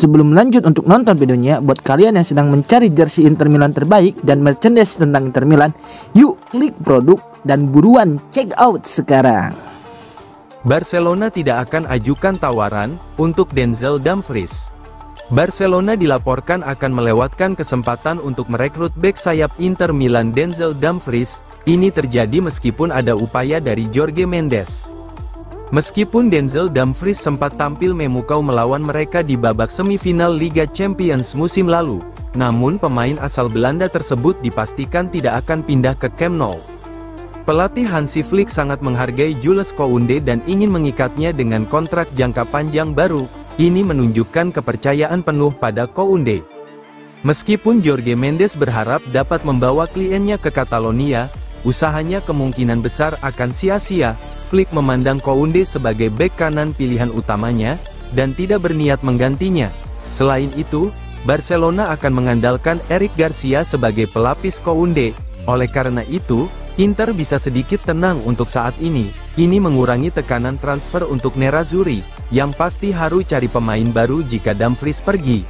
Sebelum lanjut untuk nonton videonya, buat kalian yang sedang mencari jersey Inter Milan terbaik dan merchandise tentang Inter Milan, yuk klik produk dan buruan check out sekarang. Barcelona tidak akan ajukan tawaran untuk Denzel Dumfries. Barcelona dilaporkan akan melewatkan kesempatan untuk merekrut bek sayap Inter Milan Denzel Dumfries. Ini terjadi meskipun ada upaya dari Jorge Mendes. Meskipun Denzel Dumfries sempat tampil memukau melawan mereka di babak semifinal Liga Champions musim lalu, namun pemain asal Belanda tersebut dipastikan tidak akan pindah ke Camp Nou. Pelatih Hansi Flick sangat menghargai Jules Kounde dan ingin mengikatnya dengan kontrak jangka panjang baru. Ini menunjukkan kepercayaan penuh pada Kounde. Meskipun Jorge Mendes berharap dapat membawa kliennya ke Catalonia, usahanya kemungkinan besar akan sia-sia. Flick memandang Kounde sebagai bek kanan pilihan utamanya, dan tidak berniat menggantinya. Selain itu, Barcelona akan mengandalkan Eric Garcia sebagai pelapis Kounde. Oleh karena itu, Inter bisa sedikit tenang untuk saat ini. Ini mengurangi tekanan transfer untuk Nerazzurri, yang pasti harus cari pemain baru jika Dumfries pergi.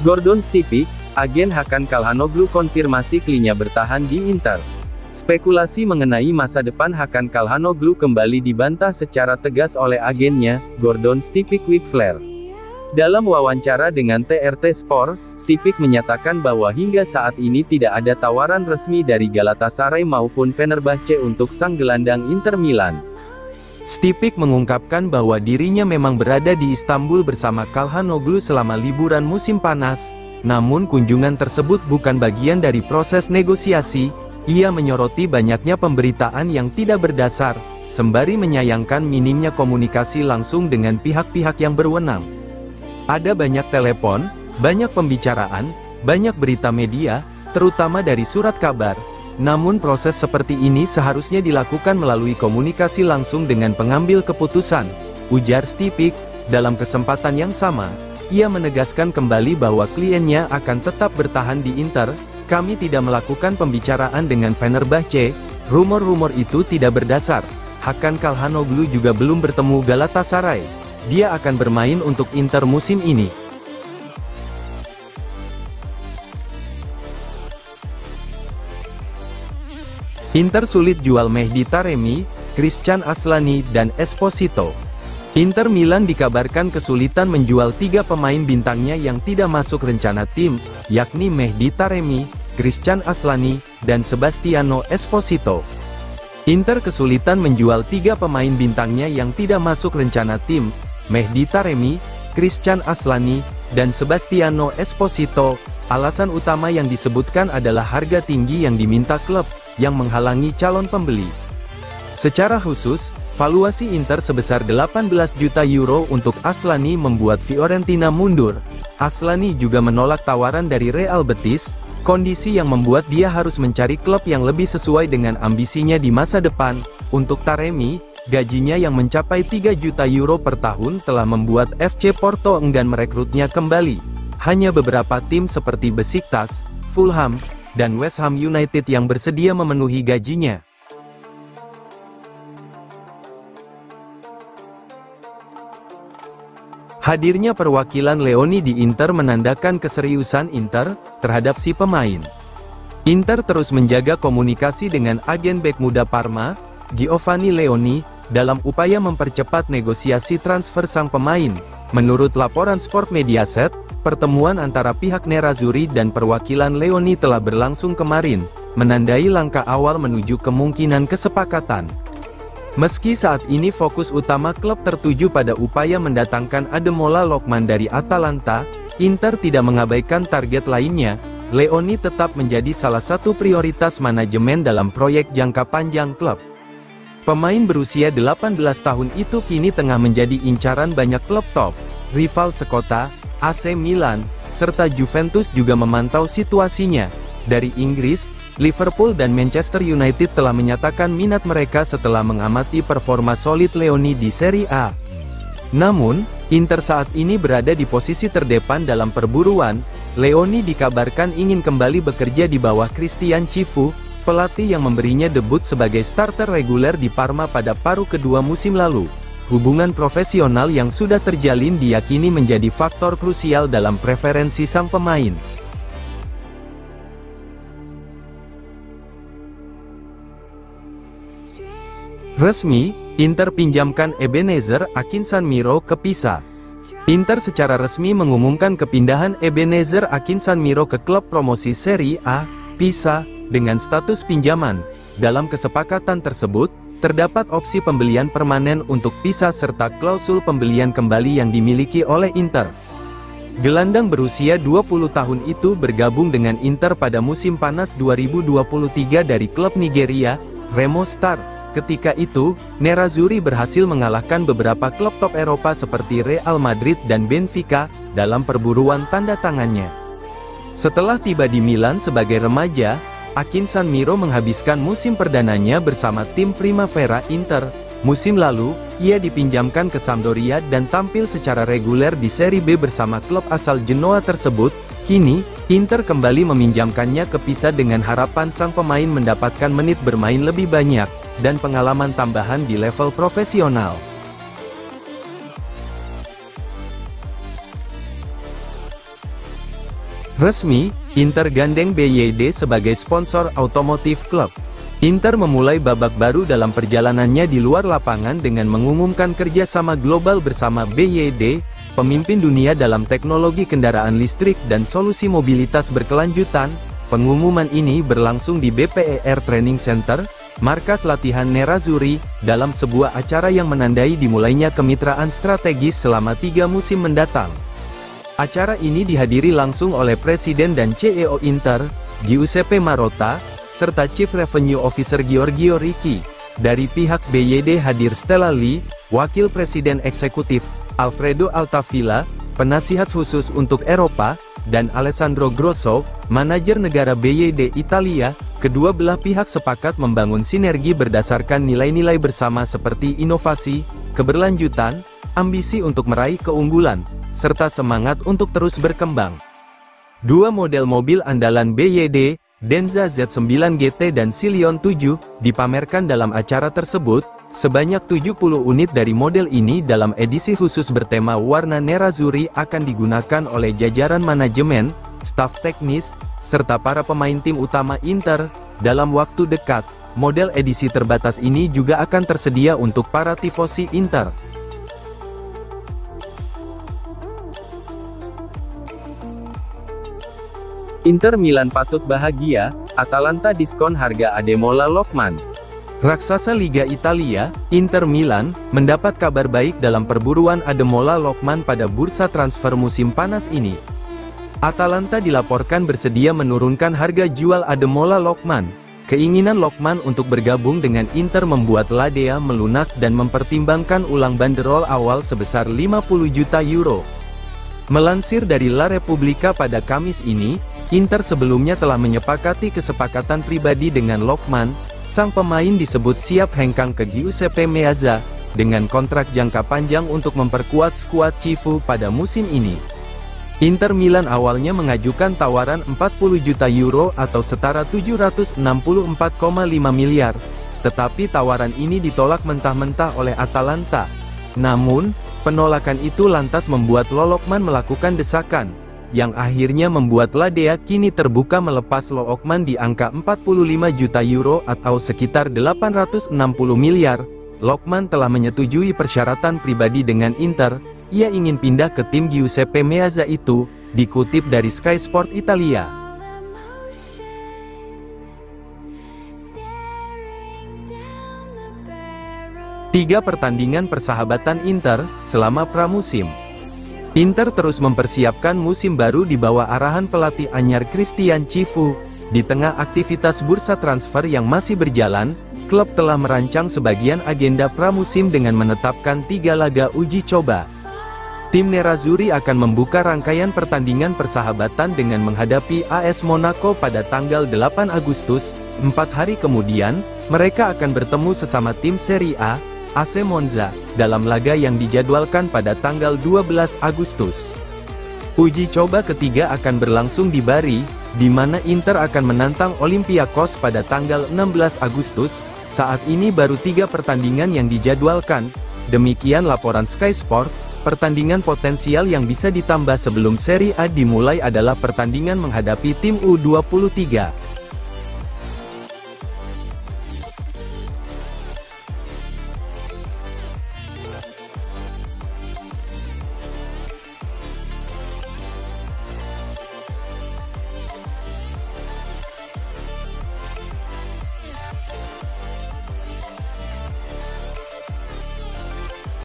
Gordon Stipic, agen Hakan Calhanoglu konfirmasi kliennya bertahan di Inter. Spekulasi mengenai masa depan Hakan Calhanoglu kembali dibantah secara tegas oleh agennya, Gordon Stipic Wigflair. Dalam wawancara dengan TRT Sport, Stipic menyatakan bahwa hingga saat ini tidak ada tawaran resmi dari Galatasaray maupun Fenerbahce untuk sang gelandang Inter Milan. Stipic mengungkapkan bahwa dirinya memang berada di Istanbul bersama Calhanoglu selama liburan musim panas, namun kunjungan tersebut bukan bagian dari proses negosiasi. Ia menyoroti banyaknya pemberitaan yang tidak berdasar, sembari menyayangkan minimnya komunikasi langsung dengan pihak-pihak yang berwenang. Ada banyak telepon, banyak pembicaraan, banyak berita media, terutama dari surat kabar. Namun proses seperti ini seharusnya dilakukan melalui komunikasi langsung dengan pengambil keputusan, ujar Stipic. Dalam kesempatan yang sama, ia menegaskan kembali bahwa kliennya akan tetap bertahan di Inter. Kami tidak melakukan pembicaraan dengan Fenerbahce, rumor-rumor itu tidak berdasar. Hakan Calhanoglu juga belum bertemu Galatasaray. Dia akan bermain untuk Inter musim ini. Inter sulit jual Mehdi Taremi, Christian Aslani, dan Esposito. Inter Milan dikabarkan kesulitan menjual 3 pemain bintangnya yang tidak masuk rencana tim, yakni Mehdi Taremi, Christian Aslani, dan Sebastiano Esposito. Inter kesulitan menjual 3 pemain bintangnya yang tidak masuk rencana tim, Mehdi Taremi, Christian Aslani, dan Sebastiano Esposito. Alasan utama yang disebutkan adalah harga tinggi yang diminta klub, yang menghalangi calon pembeli. Secara khusus, valuasi Inter sebesar 18 juta euro untuk Aslani membuat Fiorentina mundur. Aslani juga menolak tawaran dari Real Betis, kondisi yang membuat dia harus mencari klub yang lebih sesuai dengan ambisinya di masa depan. Untuk Taremi, gajinya yang mencapai 3 juta euro per tahun telah membuat FC Porto enggan merekrutnya kembali. Hanya beberapa tim seperti Besiktas, Fulham, dan West Ham United yang bersedia memenuhi gajinya. Hadirnya perwakilan Leoni di Inter menandakan keseriusan Inter terhadap si pemain. Inter terus menjaga komunikasi dengan agen bek muda Parma, Giovanni Leoni, dalam upaya mempercepat negosiasi transfer sang pemain. Menurut laporan Sport Mediaset, pertemuan antara pihak Nerazzurri dan perwakilan Leoni telah berlangsung kemarin, menandai langkah awal menuju kemungkinan kesepakatan. Meski saat ini fokus utama klub tertuju pada upaya mendatangkan Ademola Lookman dari Atalanta, Inter tidak mengabaikan target lainnya. Leoni tetap menjadi salah satu prioritas manajemen dalam proyek jangka panjang klub. Pemain berusia 18 tahun itu kini tengah menjadi incaran banyak klub top. Rival sekota, AC Milan, serta Juventus juga memantau situasinya. Dari Inggris, Liverpool dan Manchester United telah menyatakan minat mereka setelah mengamati performa solid Leoni di Serie A. Namun, Inter saat ini berada di posisi terdepan dalam perburuan. Leoni dikabarkan ingin kembali bekerja di bawah Christian Cifu, pelatih yang memberinya debut sebagai starter reguler di Parma pada paruh kedua musim lalu. Hubungan profesional yang sudah terjalin diyakini menjadi faktor krusial dalam preferensi sang pemain. Resmi, Inter pinjamkan Ebenezer Akinsanmiro ke Pisa. Inter secara resmi mengumumkan kepindahan Ebenezer Akinsanmiro ke klub promosi Serie A, Pisa, dengan status pinjaman. Dalam kesepakatan tersebut, terdapat opsi pembelian permanen untuk Pisa serta klausul pembelian kembali yang dimiliki oleh Inter. Gelandang berusia 20 tahun itu bergabung dengan Inter pada musim panas 2023 dari klub Nigeria, Remo Star. Ketika itu, Nerazzurri berhasil mengalahkan beberapa klub top Eropa seperti Real Madrid dan Benfica, dalam perburuan tanda tangannya. Setelah tiba di Milan sebagai remaja, Akinsanmiro menghabiskan musim perdananya bersama tim Primavera Inter. Musim lalu, ia dipinjamkan ke Sampdoria dan tampil secara reguler di Serie B bersama klub asal Genoa tersebut. Kini, Inter kembali meminjamkannya ke Pisa dengan harapan sang pemain mendapatkan menit bermain lebih banyak dan pengalaman tambahan di level profesional. Resmi, Inter gandeng BYD sebagai sponsor otomotif klub. Inter memulai babak baru dalam perjalanannya di luar lapangan dengan mengumumkan kerjasama global bersama BYD, pemimpin dunia dalam teknologi kendaraan listrik dan solusi mobilitas berkelanjutan. Pengumuman ini berlangsung di BPER Training Center, markas latihan Nerazzurri, dalam sebuah acara yang menandai dimulainya kemitraan strategis selama 3 musim mendatang. Acara ini dihadiri langsung oleh Presiden dan CEO Inter, Giuseppe Marotta, serta Chief Revenue Officer Giorgio Ricci. Dari pihak BYD hadir Stella Lee, Wakil Presiden Eksekutif, Alfredo Altavilla, Penasihat Khusus untuk Eropa, dan Alessandro Grosso, manajer negara BYD Italia. Kedua belah pihak sepakat membangun sinergi berdasarkan nilai-nilai bersama seperti inovasi, keberlanjutan, ambisi untuk meraih keunggulan, serta semangat untuk terus berkembang. Dua model mobil andalan BYD, Denza Z9 GT dan Scion 7, dipamerkan dalam acara tersebut. Sebanyak 70 unit dari model ini dalam edisi khusus bertema warna Nerazzurri akan digunakan oleh jajaran manajemen, staf teknis, serta para pemain tim utama Inter. Dalam waktu dekat, model edisi terbatas ini juga akan tersedia untuk para tifosi Inter. Inter Milan patut bahagia, Atalanta diskon harga Ademola Lookman. Raksasa Liga Italia, Inter Milan, mendapat kabar baik dalam perburuan Ademola Lookman pada bursa transfer musim panas ini. Atalanta dilaporkan bersedia menurunkan harga jual Ademola Lookman. Keinginan Lookman untuk bergabung dengan Inter membuat Ladea melunak dan mempertimbangkan ulang banderol awal sebesar 50 juta euro. Melansir dari La Repubblica pada Kamis ini, Inter sebelumnya telah menyepakati kesepakatan pribadi dengan Lookman. Sang pemain disebut siap hengkang ke Giuseppe Meazza, dengan kontrak jangka panjang untuk memperkuat skuad Cifu pada musim ini. Inter Milan awalnya mengajukan tawaran 40 juta euro atau setara 764,5 miliar, tetapi tawaran ini ditolak mentah-mentah oleh Atalanta. Namun, penolakan itu lantas membuat Lookman melakukan desakan, yang akhirnya membuat Ladea kini terbuka melepas Lookman di angka 45 juta euro atau sekitar 860 miliar. Lookman telah menyetujui persyaratan pribadi dengan Inter. Ia ingin pindah ke tim Giuseppe Meazza itu, dikutip dari Sky Sport Italia. Tiga pertandingan persahabatan Inter selama pramusim. Inter terus mempersiapkan musim baru di bawah arahan pelatih anyar Christian Cifu. Di tengah aktivitas bursa transfer yang masih berjalan, klub telah merancang sebagian agenda pramusim dengan menetapkan 3 laga uji coba. Tim Nerazzurri akan membuka rangkaian pertandingan persahabatan dengan menghadapi AS Monaco pada tanggal 8 Agustus. 4 hari kemudian, mereka akan bertemu sesama tim Serie A, AC Monza, dalam laga yang dijadwalkan pada tanggal 12 Agustus. Uji coba ketiga akan berlangsung di Bari, di mana Inter akan menantang Olympiakos pada tanggal 16 Agustus. Saat ini baru 3 pertandingan yang dijadwalkan. Demikian laporan Sky Sport. Pertandingan potensial yang bisa ditambah sebelum Serie A dimulai adalah pertandingan menghadapi tim U23.